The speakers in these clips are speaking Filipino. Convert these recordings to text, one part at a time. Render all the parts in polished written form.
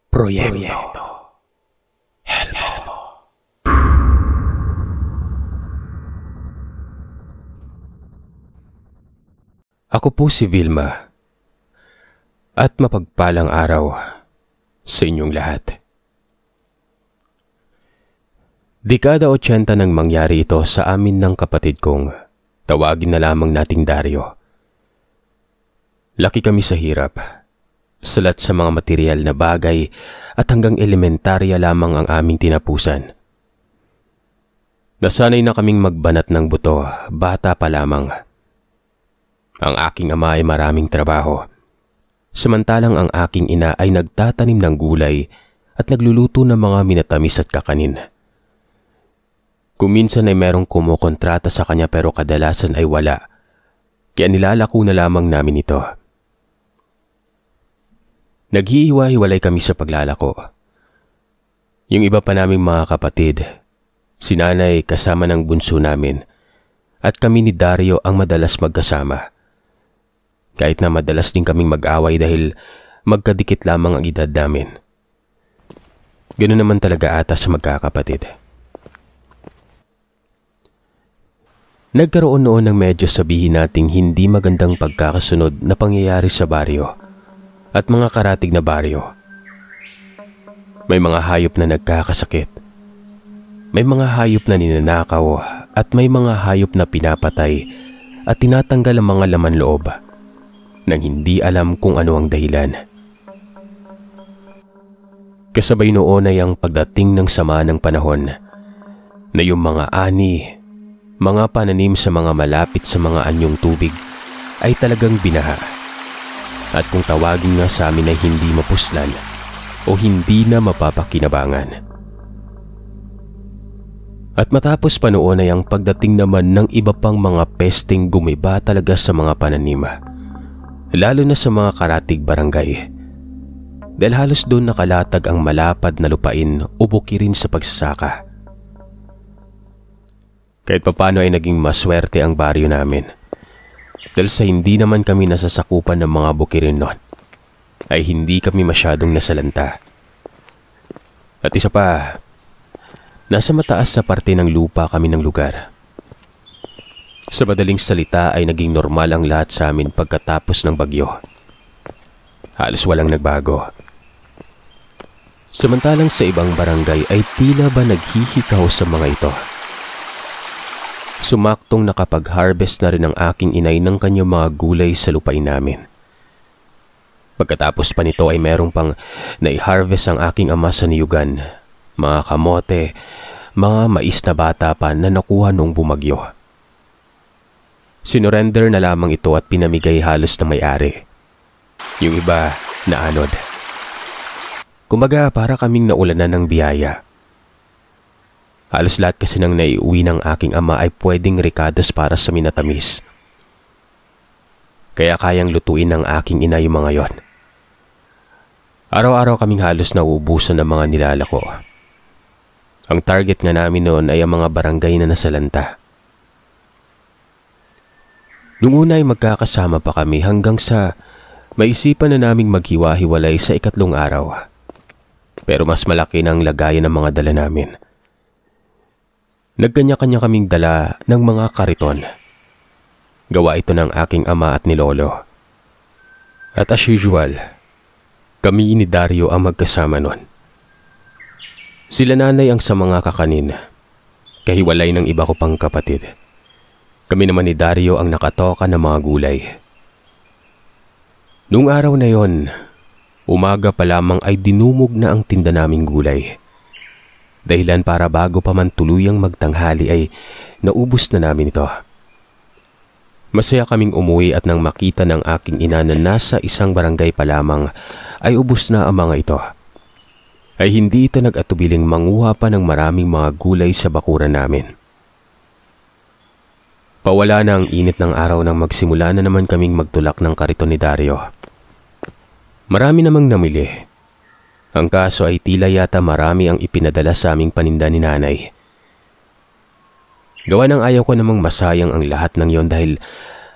Proyekto Helmo. Ako po si Vilma at mapagpalang araw sa inyong lahat. Dekada 80 nang mangyari ito sa amin ng kapatid kong tawagin na lamang nating Dario. Laki kami sa hirap, salat sa mga material na bagay at hanggang elementarya lamang ang aming tinapusan. Nasanay na kaming magbanat ng buto, bata pa lamang. Ang aking ama ay maraming trabaho, samantalang ang aking ina ay nagtatanim ng gulay at nagluluto ng mga minatamis at kakanin. Kung minsan ay merong kumukontrata sa kanya pero kadalasan ay wala, kaya nilalako na lamang namin ito. Naghihiwa-hiwalay kami sa paglalako. Yung iba pa naming mga kapatid, si nanay kasama ng bunso namin, at kami ni Dario ang madalas magkasama. Kahit na madalas din kaming mag-away dahil magkadikit lamang ang edad namin. Ganoon naman talaga ata sa magkakapatid. Nagkaroon noon ng medyo sabihin nating hindi magandang pagkakasunod na pangyayari sa baryo at mga karatig na baryo. May mga hayop na nagkakasakit. May mga hayop na ninanakaw at may mga hayop na pinapatay at tinatanggal ang mga laman loob nang hindi alam kung ano ang dahilan. Kasabay noon ay ang pagdating ng sama ng panahon na yung mga ani, mga pananim sa mga malapit sa mga anyong tubig ay talagang binaha. At kung tawagin nga sa amin ay hindi mapuslan o hindi na mapapakinabangan. At matapos pa noon ay ang pagdating naman ng iba pang mga pesteng gumiba talaga sa mga pananim, lalo na sa mga karatig barangay. Dahil halos doon nakalatag ang malapad na lupain o bukirin sa pagsasaka. Kahit papano ay naging maswerte ang baryo namin. Dahil sa hindi naman kami nasasakupan ng mga bukirin noon, ay hindi kami masyadong nasalanta. At isa pa, nasa mataas na parte ng lupa kami ng lugar. Sa madaling salita ay naging normal ang lahat sa amin pagkatapos ng bagyo. Halos walang nagbago. Samantalang sa ibang barangay ay tila ba naghihikaw sa mga ito. Sumaktong nakapag-harvest na rin ang aking inay ng kanyang mga gulay sa lupain namin. Pagkatapos pa nito ay merong pang nai-harvest ang aking ama sa niyugan, mga kamote, mga mais na bata pa na nakuha nung bumagyo. Sinurrender na lamang ito at pinamigay halos ng may-ari. Yung iba na anod. Kumbaga para kaming naulanan ng biyaya. Halos lahat kasi nang naiuwi ng aking ama ay pwedeng rekados para sa minatamis. Kaya kayang lutuin ng aking ina yung mga yon. Araw-araw kaming halos nauubusan ng mga nilalako. Ang target nga namin noon ay ang mga barangay na nasalanta. Noong una ay magkakasama pa kami hanggang sa maisipan na naming maghiwa-hiwalay sa ikatlong araw. Pero mas malaki na ang lagayan ng mga dala namin. Nagkanya-kanya kaming dala ng mga kariton. Gawa ito ng aking ama at ni Lolo. At as usual, kami ni Dario ang magkasama nun. Sila nanay ang sa mga kakanin, kahiwalay ng iba ko pang kapatid. Kami naman ni Dario ang nakatoka ng mga gulay. Noong araw na yon, umaga pa lamang ay dinumog na ang tinda naming gulay. Dahilan para bago pa man tuluyang magtanghali ay naubos na namin ito. Masaya kaming umuwi at nang makita ng aking ina na nasa isang barangay pa lamang ay ubos na ang mga ito. Ay hindi ito nag-atubiling manguha pa ng maraming mga gulay sa bakuran namin. Pawala na ang init ng araw nang magsimula na naman kaming magtulak ng kariton ni Dario. Marami namang namili. Ang kaso ay tila yata marami ang ipinadala sa aming paninda ni nanay. Gawa ng ayaw ko namang masayang ang lahat ng yon dahil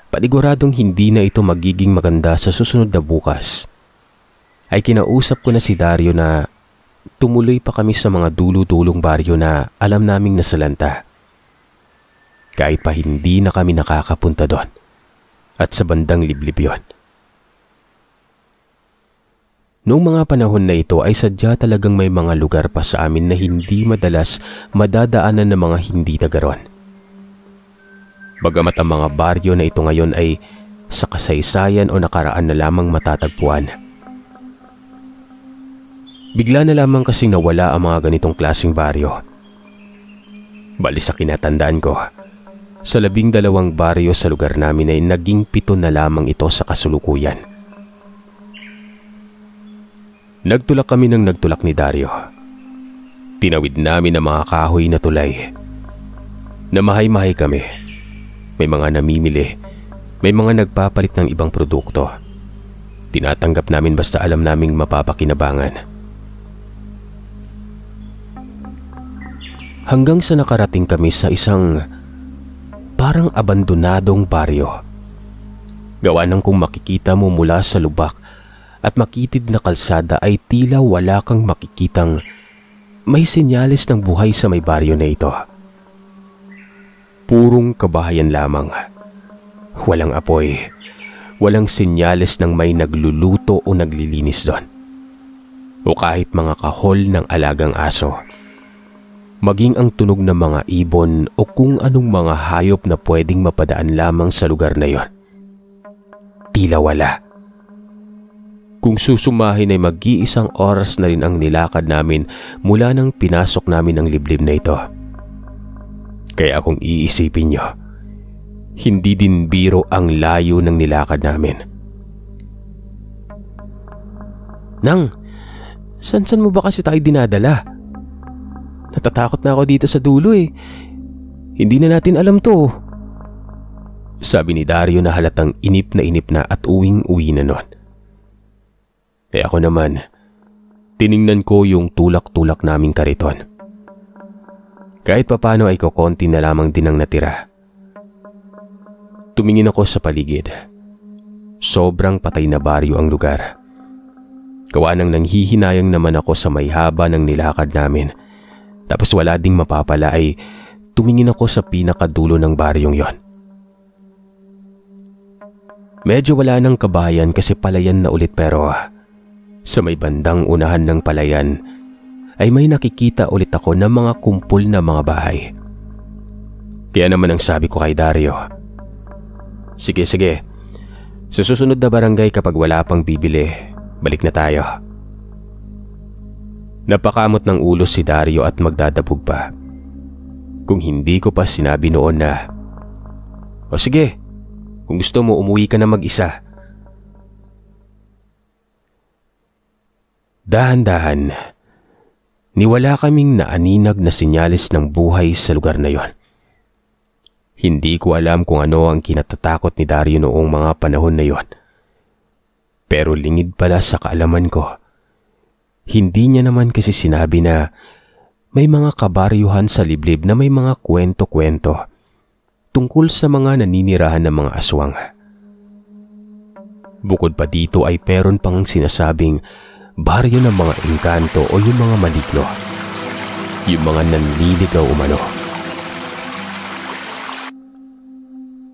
paniguradong hindi na ito magiging maganda sa susunod na bukas. ay kinausap ko na si Dario na tumuloy pa kami sa mga dulo-dulong baryo na alam naming nasalanta. Kahit pa hindi na kami nakakapunta doon at sa bandang liblib yon. Noong mga panahon na ito ay sadya talagang may mga lugar pa sa amin na hindi madalas madadaanan ng mga hindi taga ron. Bagamat ang mga baryo na ito ngayon ay sa kasaysayan o nakaraan na lamang matatagpuan. Bigla na lamang kasing nawala ang mga ganitong klaseng baryo. Bali sa kinatandaan ko, sa 12 baryo sa lugar namin ay naging 7 na lamang ito sa kasulukuyan. Nagtulak kami ng nagtulak ni Dario. Tinawid namin ang mga kahoy na tulay. Namahay-mahay kami. May mga namimili. May mga nagpapalit ng ibang produkto. Tinatanggap namin basta alam naming mapapakinabangan. Hanggang sa nakarating kami sa isang parang abandonadong baryo. Gawa ng kung makikita mo mula sa lubak at makitid na kalsada ay tila wala kang makikitang may senyales ng buhay sa may baryo na ito. Purong kabahayan lamang. Walang apoy. Walang senyales ng may nagluluto o naglilinis doon. O kahit mga kahol ng alagang aso. Maging ang tunog ng mga ibon o kung anong mga hayop na pwedeng mapadaan lamang sa lugar na yon. Tila wala. Kung susumahin ay mag-iisang oras na rin ang nilakad namin mula nang pinasok namin ang liblib na ito. Kaya kung iisipin nyo, hindi din biro ang layo ng nilakad namin. Nang, san mo ba kasi tayo dinadala? Natatakot na ako dito sa dulo eh. Hindi na natin alam to. Sabi ni Dario na halatang inip na at uwing-uwi na nun. Kaya ako naman, tiningnan ko yung tulak-tulak naming kariton. Kahit papano ay kokonti na lamang din ang natira. Tumingin ako sa paligid. Sobrang patay na baryo ang lugar. Gawa nang nanghihinayang naman ako sa may haba ng nilakad namin. Tapos wala ding mapapala ay tumingin ako sa pinakadulo ng baryong yon. Medyo wala ng kabayan kasi palayan na ulit pero sa may bandang unahan ng palayan ay may nakikita ulit ako ng mga kumpul na mga bahay. Kaya naman ang sabi ko kay Dario, Sige, sa susunod na barangay kapag wala pang bibili, balik na tayo. Napakamot ng ulo si Dario at magdadabog pa. Kung hindi ko pa sinabi noon na, O sige, kung gusto mo umuwi ka na mag-isa. Dahan-dahan, niwala kaming naaninag na sinyalis ng buhay sa lugar na yon. Hindi ko alam kung ano ang kinatatakot ni Dario noong mga panahon na yon. Pero lingid pala sa kaalaman ko, hindi niya naman kasi sinabi na may mga kabaryuhan sa liblib na may mga kwento-kwento tungkol sa mga naninirahan ng mga aswang. Bukod pa dito ay meron pang sinasabing baryo ng mga engkanto o yung mga maligno, yung mga nanliligaw umano.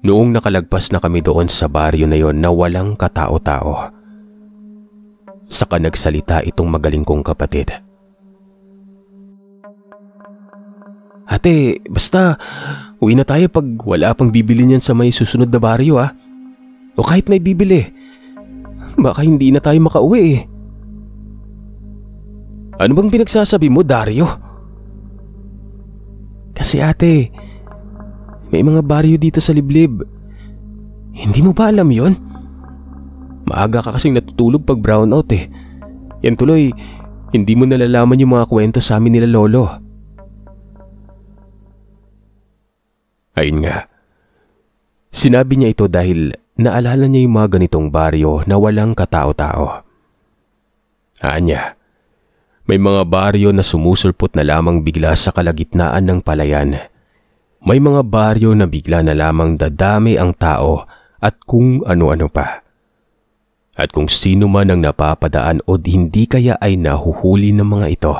Noong nakalagpas na kami doon sa baryo na yon na walang katao-tao, saka nagsalita itong magaling kong kapatid. Ate, basta uwi na tayo pag wala pang bibili niyan sa may susunod na baryo ah. O kahit may bibili, baka hindi na tayo makauwi eh. Ano bang pinagsasabi mo, Dario? Kasi ate, may mga baryo dito sa liblib. Hindi mo ba alam yon? Maaga ka kasing natutulog pag brownout eh. Yan tuloy, hindi mo nalalaman yung mga kwento sa amin nila lolo. Ayun nga. Sinabi niya ito dahil naalala niya yung mga ganitong baryo na walang katao-tao. Anya, may mga baryo na sumusulpot na lamang bigla sa kalagitnaan ng palayan. May mga baryo na bigla na lamang dadami ang tao at kung ano-ano pa. At kung sino man ang napapadaan o hindi kaya ay nahuhuli ng mga ito,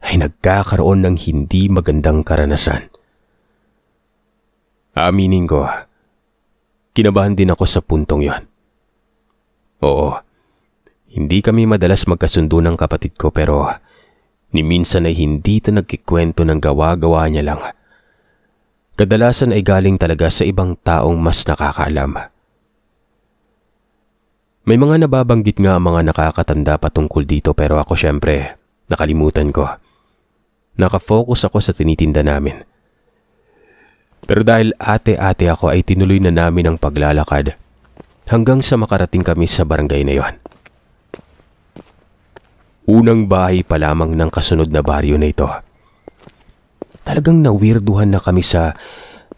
ay nagkakaroon ng hindi magandang karanasan. Aminin ko, kinabahan din ako sa puntong yon. Oo, hindi kami madalas magkasundo ng kapatid ko pero ni minsan ay hindi ito nagkikwento ng gawa-gawa niya lang. Kadalasan ay galing talaga sa ibang taong mas nakakaalam. May mga nababanggit nga ang mga nakakatanda patungkol dito pero ako syempre nakalimutan ko. Nakafocus ako sa tinitinda namin. Pero dahil ate-ate ako ay tinuloy na namin ang paglalakad hanggang sa makarating kami sa barangay na yon. Unang bahay pa lamang ng kasunod na baryo na ito. Talagang nawirduhan na kami sa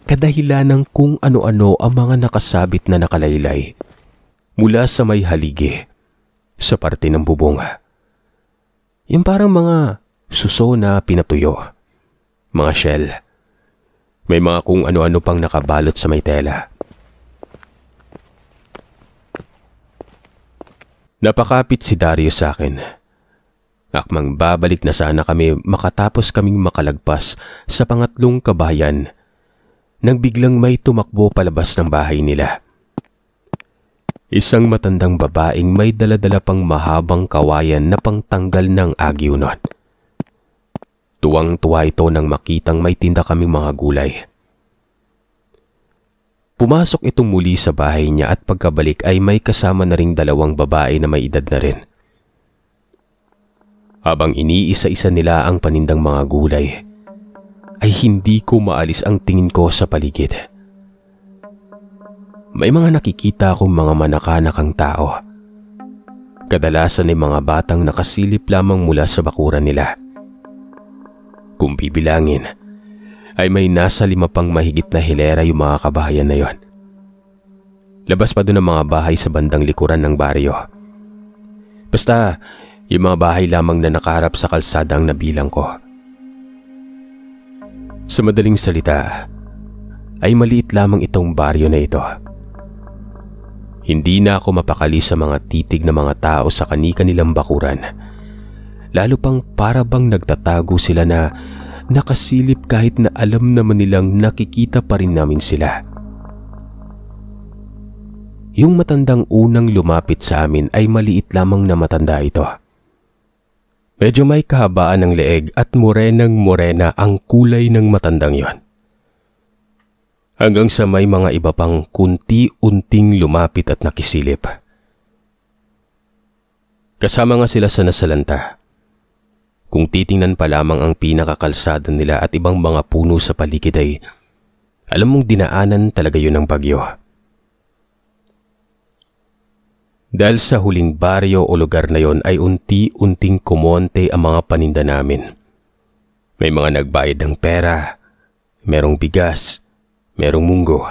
kadahilan ng kung ano-ano ang mga nakasabit na nakalaylay mula sa may haligi sa parte ng bubong. Yung parang mga suso na pinatuyo, mga shell. May mga kung ano-ano pang nakabalot sa may tela. Napakapit si Dario sa akin. Akmang babalik na sana kami makatapos kaming makalagpas sa pangatlong kabahayan nang biglang may tumakbo palabas ng bahay nila. Isang matandang babaeng may daladala pang mahabang kawayan na pangtanggal ng agyo nun. Tuwang-tuwa ito nang makitang may tinda kaming mga gulay. Pumasok itong muli sa bahay niya at pagkabalik ay may kasama na ring dalawang babae na may edad na rin. Habang iniisa-isa nila ang panindang mga gulay, ay hindi ko maalis ang tingin ko sa paligid. May mga nakikita akong mga manakanakang tao. Kadalasan ay mga batang nakasilip lamang mula sa bakuran nila. Kung bibilangin, ay may nasa 5 pang mahigit na hilera yung mga kabahayan na yon. Labas pa doon ang mga bahay sa bandang likuran ng baryo. Basta, yung mga bahay lamang na nakaharap sa kalsada ang nabilang ko. Sa madaling salita, ay maliit lamang itong baryo na ito. Hindi na ako mapakali sa mga titig na mga tao sa kani-kanilang bakuran. Lalo pang para bang nagtatago sila na nakasilip kahit na alam naman nilang nakikita pa rin namin sila. Yung matandang unang lumapit sa amin ay maliit lamang na matanda ito. Medyo may kahabaan ng leeg at morenang-morena ang kulay ng matandang yon. Hanggang sa may mga iba pang kunti-unting lumapit at nakisilip. Kasama nga sila sa nasalanta. Kung titingnan pa lamang ang pinakakalsada nila at ibang mga puno sa paligid ay alam mong dinaanan talaga yun ng bagyo. Dahil sa huling baryo o lugar na yon ay unti-unting kumonte ang mga paninda namin. May mga nagbayad ng pera, merong bigas, merong munggo.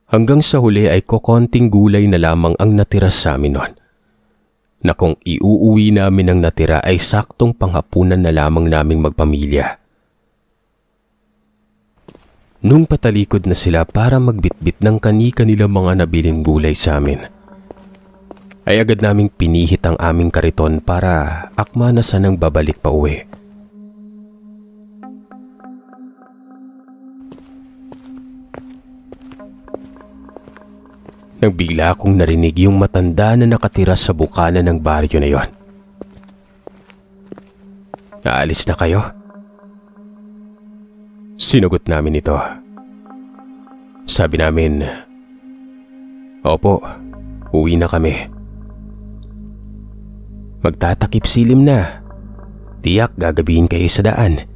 Hanggang sa huli ay kokonting gulay na lamang ang natira sa amin noon. Na kung iuuwi namin ang natira ay saktong panghapunan na lamang naming magpamilya. Nung patalikod na sila para magbitbit ng kani-kanilang mga nabiling gulay sa amin, ay agad naming pinihit ang aming kariton para akma na sanang babalik pa uwi. Nang bigla akong narinig yung matanda na nakatira sa bukana ng baryo na yon. "Naalis na kayo?" Sinagot namin ito. Sabi namin, "Opo, uwi na kami." "Magtatakip silim na. Tiyak gagabihin kayo sa daan."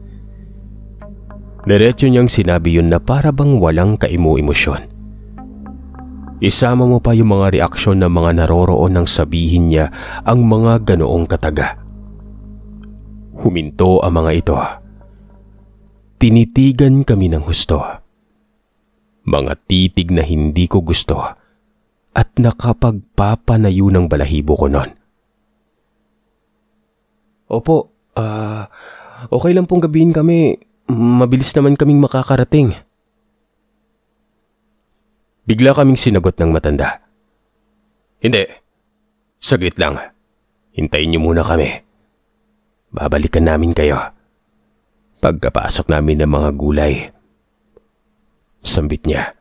Diretso niyang sinabi yun na para bang walang kaimu-emosyon. Isama mo pa yung mga reaksyon ng mga naroroon nang sabihin niya ang mga ganoong kataga. Huminto ang mga ito. Tinitigan kami ng husto. Mga titig na hindi ko gusto at nakapagpapanayo ng balahibo ko noon. "Opo, okay lang pong gabihin kami. Mabilis naman kaming makakarating." Bigla kaming sinagot ng matanda. Hindi. Saglit lang. Hintayin niyo muna kami. Babalikan namin kayo. Pagkapasok namin ng mga gulay. Sambit niya.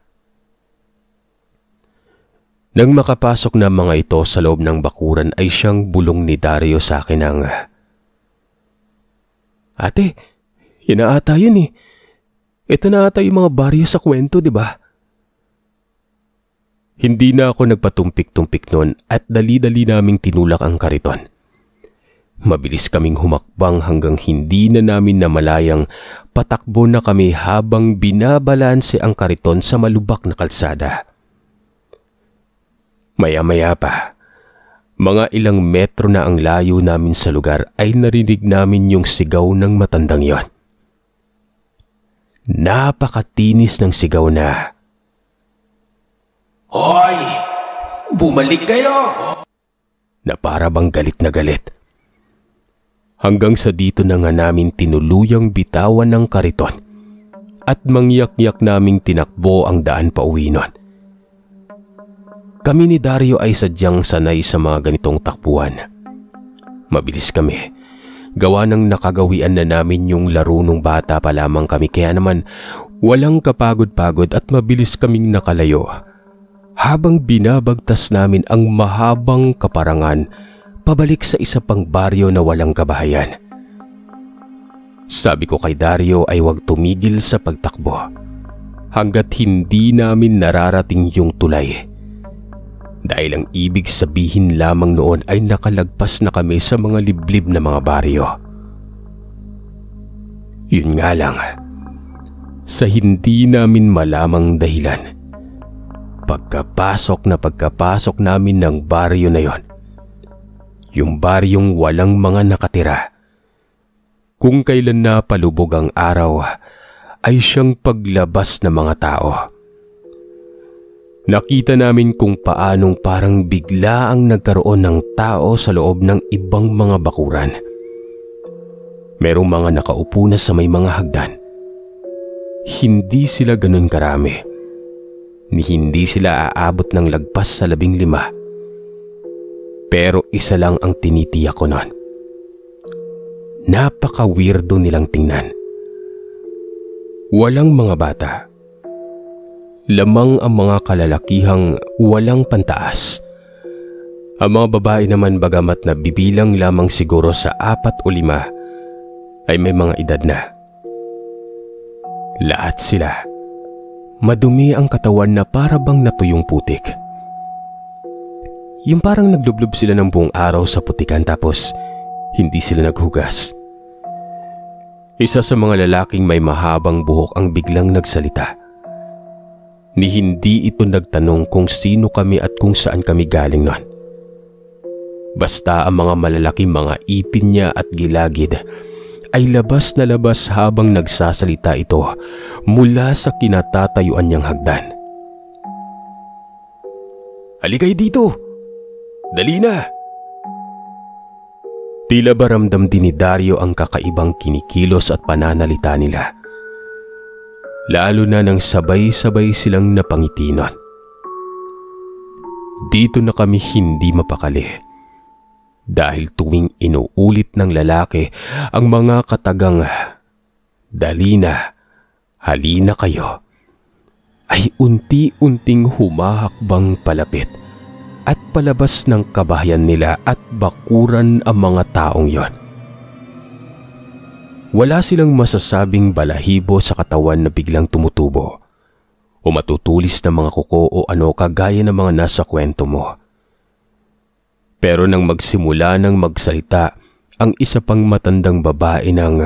Nang makapasok na mga ito sa loob ng bakuran ay siyang bulong ni Dario sa akin ng, Ate, yun na ata yun eh. Ito na ata yung mga baryo sa kwento, di ba? Hindi na ako nagpatumpik-tumpik noon at dali-dali naming tinulak ang kariton. Mabilis kaming humakbang hanggang hindi na namin namalayang patakbo na kami habang binabalanse ang kariton sa malubak na kalsada. Maya-maya pa, mga ilang metro na ang layo namin sa lugar ay narinig namin yung sigaw ng matandang yon. Napakatinis ng sigaw na, "Hoy! Bumalik kayo!" Na para bang galit na galit. Hanggang sa dito na nga namin tinuluyang bitawan ng kariton at mangyak-yak naming tinakbo ang daan pa uwi nun. Kami ni Dario ay sadyang sanay sa mga ganitong takbuhan. Mabilis kami. Gawa ng nakagawian na namin yung laro nung bata pa lamang kami kaya naman walang kapagod-pagod at mabilis kaming nakalayo habang binabagtas namin ang mahabang kaparangan pabalik sa isa pang baryo na walang kabahayan. Sabi ko kay Dario ay huwag tumigil sa pagtakbo hanggat hindi namin nararating yung tulay. Dahil ang ibig sabihin lamang noon ay nakalagpas na kami sa mga liblib na mga baryo. Yun nga lang, sa hindi namin malamang dahilan, pagkapasok namin ng baryo na yon, yung baryong walang mga nakatira, kung kailan na palubog ang araw, ay siyang paglabas ng mga tao. Nakita namin kung paanong parang bigla ang nagkaroon ng tao sa loob ng ibang mga bakuran. Merong mga nakaupo na sa may mga hagdan. Hindi sila ganun karami. Hindi sila aabot ng lagpas sa 15. Pero isa lang ang tinitiyak ko nun. Napaka-weirdo nilang tingnan. Walang mga bata. Lamang ang mga kalalakihang walang pantaas. Ang mga babae naman bagamat na bibilang lamang siguro sa 4 o 5 ay may mga edad na. Lahat sila, madumi ang katawan na para bang natuyong putik. Yung parang naglublob sila ng buong araw sa putikan tapos hindi sila naghugas. Isa sa mga lalaking may mahabang buhok ang biglang nagsalita. Ni hindi ito nagtanong kung sino kami at kung saan kami galing nun. Basta ang mga malalaking mga ipin niya at gilagid ay labas na labas habang nagsasalita ito mula sa kinatatayuan niyang hagdan. "Halika dito! Dali na!" Tila ba ramdam din ni Dario ang kakaibang kinikilos at pananalita nila. Lalo na nang sabay-sabay silang napangitinon. Dito na kami hindi mapakali. Dahil tuwing inuulit ng lalaki ang mga katagang, "Dali na, halina kayo," ay unti-unting humahakbang palapit at palabas ng kabahayan nila at bakuran ang mga taong yon. Wala silang masasabing balahibo sa katawan na biglang tumutubo o matutulis na mga kuko o ano kagaya ng mga nasa kwento mo. Pero nang magsimula ng magsalita ang isa pang matandang babae ng,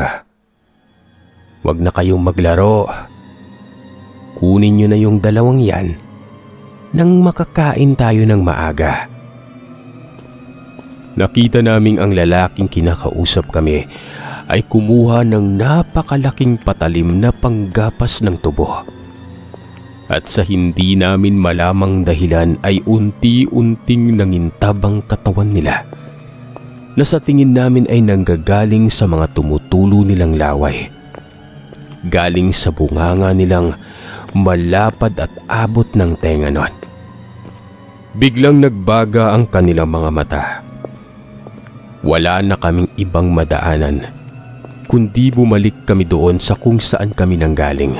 "Wag na kayong maglaro. Kunin nyo na yung 2 yan nang makakain tayo ng maaga." Nakita naming ang lalaking kinakausap kami ay kumuha ng napakalaking patalim na panggapas ng tubo. At sa hindi namin malamang dahilan ay unti-unting nangintab ang katawan nila na sa tingin namin ay nanggagaling sa mga tumutulo nilang laway. Galing sa bunganga nilang malapad at abot ng tenga nun. Biglang nagbaga ang kanilang mga mata. Wala na kaming ibang madaanan, kundi bumalik kami doon sa kung saan kami nanggaling.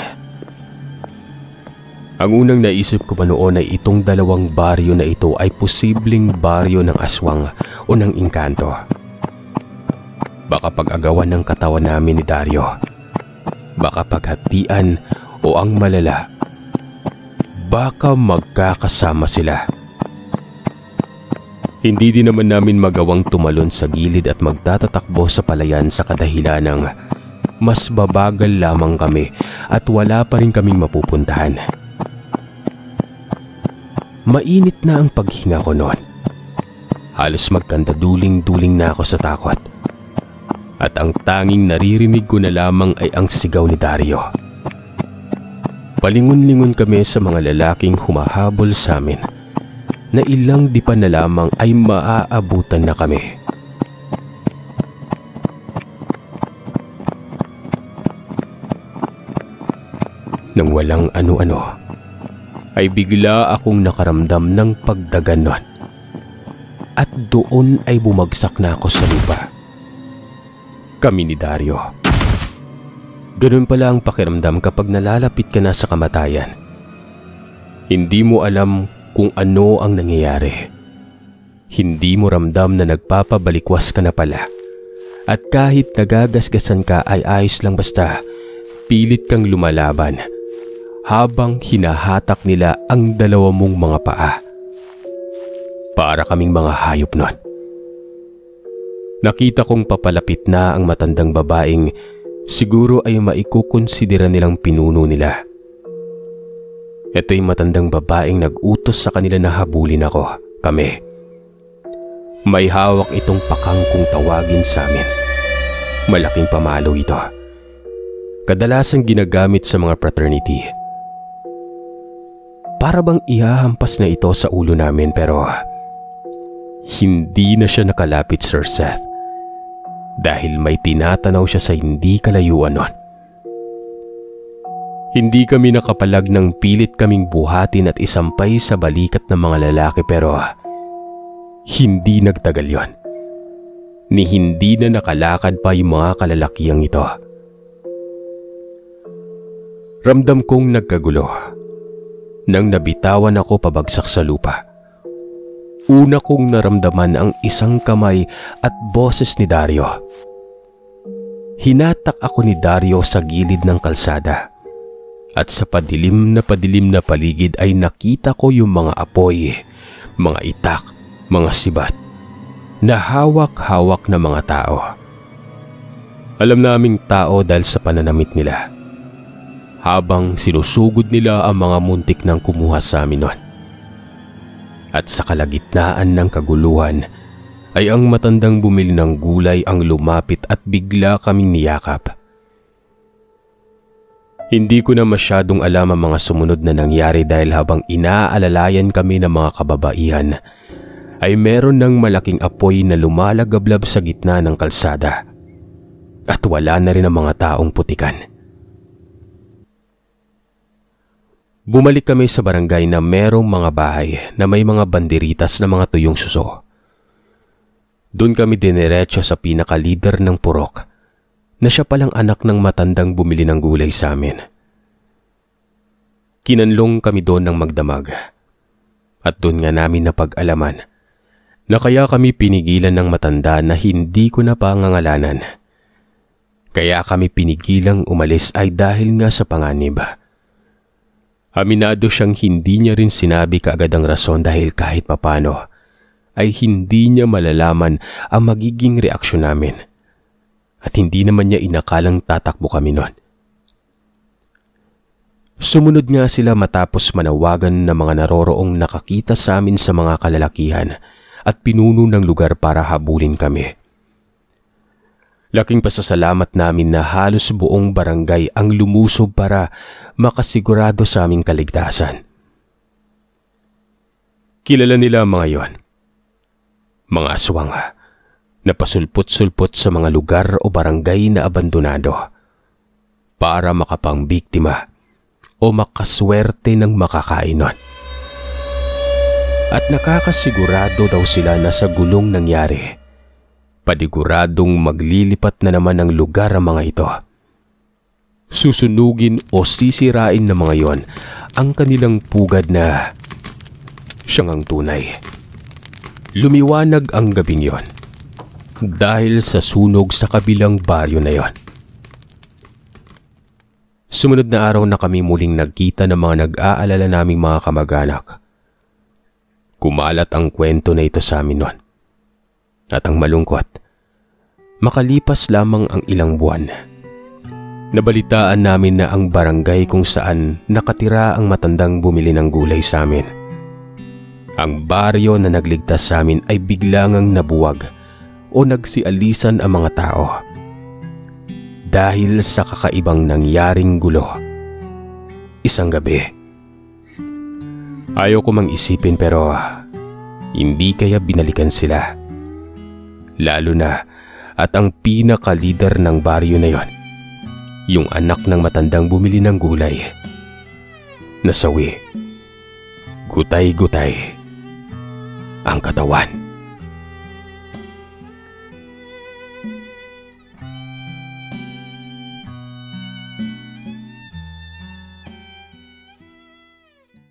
Ang unang naisip ko pa noon ay itong dalawang baryo na ito ay posibleng baryo ng aswang o ng engkanto. Baka pag-agawan ng katawan namin ni Dario. Baka paghatian o ang malala. Baka magkakasama sila. Hindi din naman namin magawang tumalon sa gilid at magtatatakbo sa palayan sa kadahilan ng mas babagal lamang kami at wala pa rin kaming mapupuntahan. Mainit na ang paghinga ko noon. Halos magkandaduling-duling na ako sa takot. At ang tanging naririnig ko na lamang ay ang sigaw ni Dario. Palingon-lingon kami sa mga lalaking humahabol sa amin na ilang dipan na lamang ay maaabutan na kami. Nang walang ano-ano, ay bigla akong nakaramdam ng pagdaganon. At doon ay bumagsak na ako sa lupa. Kami ni Dario. Ganun pala ang pakiramdam kapag nalalapit ka na sa kamatayan. Hindi mo alam kung ano ang nangyayari. Hindi mo ramdam na nagpapabalikwas ka na pala. At kahit nagagasgasan ka ay ayos lang basta pilit kang lumalaban habang hinahatak nila ang dalawa mong mga paa. Para kaming mga hayop nun. Nakita kong papalapit na ang matandang babaeng siguro ay maikukonsidera nilang pinuno nila. Ito'y matandang babaeng nag-utos sa kanila na habulin kami. May hawak itong pakang kung tawagin sa amin. Malaking pamalo ito. Kadalasang ginagamit sa mga fraternity. Para bang ihahampas na ito sa ulo namin pero hindi na siya nakalapit, Sir Seth. Dahil may tinatanaw siya sa hindi kalayuan nun. Hindi kami nakapalag ng pilit kaming buhatin at isampay sa balikat ng mga lalaki pero hindi nagtagal yon. Ni hindi na nakalakad pa yung mga kalalakiyang ito. Ramdam kong nagkagulo nang nabitawan ako pabagsak sa lupa. Una kong naramdaman ang isang kamay at boses ni Dario. Hinatak ako ni Dario sa gilid ng kalsada. At sa padilim na paligid ay nakita ko yung mga apoy, mga itak, mga sibat, na hawak-hawak na mga tao. Alam naming tao dahil sa pananamit nila. Habang sinusugod nila ang mga muntik ng kumuha sa amin nun. At sa kalagitnaan ng kaguluhan ay ang matandang bumili ng gulay ang lumapit at bigla kaming niyakap. Hindi ko na masyadong alam ang mga sumunod na nangyari dahil habang inaalalayan kami ng mga kababaihan ay meron ng malaking apoy na lumalagablab sa gitna ng kalsada at wala na rin ang mga taong putikan. Bumalik kami sa barangay na merong mga bahay na may mga banderitas na mga tuyong suso. Doon kami diniretso sa pinaka-leader ng purok na siya palang anak ng matandang bumili ng gulay sa amin. Kinanlong kami doon ng magdamag at doon nga namin napag-alaman na kaya kami pinigilan ng matanda na hindi ko na pangangalanan. Kaya kami pinigilang umalis ay dahil nga sa panganib. Aminado siyang hindi niya rin sinabi kaagad ang rason dahil kahit papano ay hindi niya malalaman ang magiging reaksyon namin. At hindi naman niya inakalang tatakbo kami nun. Sumunod nga sila matapos manawagan ng mga naroroong nakakita sa amin sa mga kalalakihan at pinuno ng lugar para habulin kami. Laking pasasalamat namin na halos buong barangay ang lumusob para makasigurado sa aming kaligtasan. Kilala nila ang mga yon. Mga aswang na pasulpot-sulpot sa mga lugar o barangay na abandonado para makapangbiktima o makaswerte ng makakainon. at nakakasigurado daw sila na sa gulong nangyari, paniguradong maglilipat na naman ng lugar ang mga ito. Susunugin o sisirain ng mga yon ang kanilang pugad na siyang ang tunay. Lumiwanag ang gabing yon dahil sa sunog sa kabilang baryo na yon. Sumunod na araw na kami muling nagkita ng mga nag-aalala naming mga kamag-anak. Kumalat ang kwento na ito sa amin noon. At ang malungkot, makalipas lamang ang ilang buwan, nabalitaan namin na ang barangay kung saan nakatira ang matandang bumili ng gulay sa amin, ang baryo na nagligtas sa amin, ay biglangang nabuwag o nagsialisan ang mga tao dahil sa kakaibang nangyaring gulo isang gabi. Ayaw ko mang isipin pero hindi kaya binalikan sila. Lalo na at ang pinaka-leader ng baryo na yon, yung anak ng matandang bumili ng gulay, nasawi, gutay-gutay ang katawan.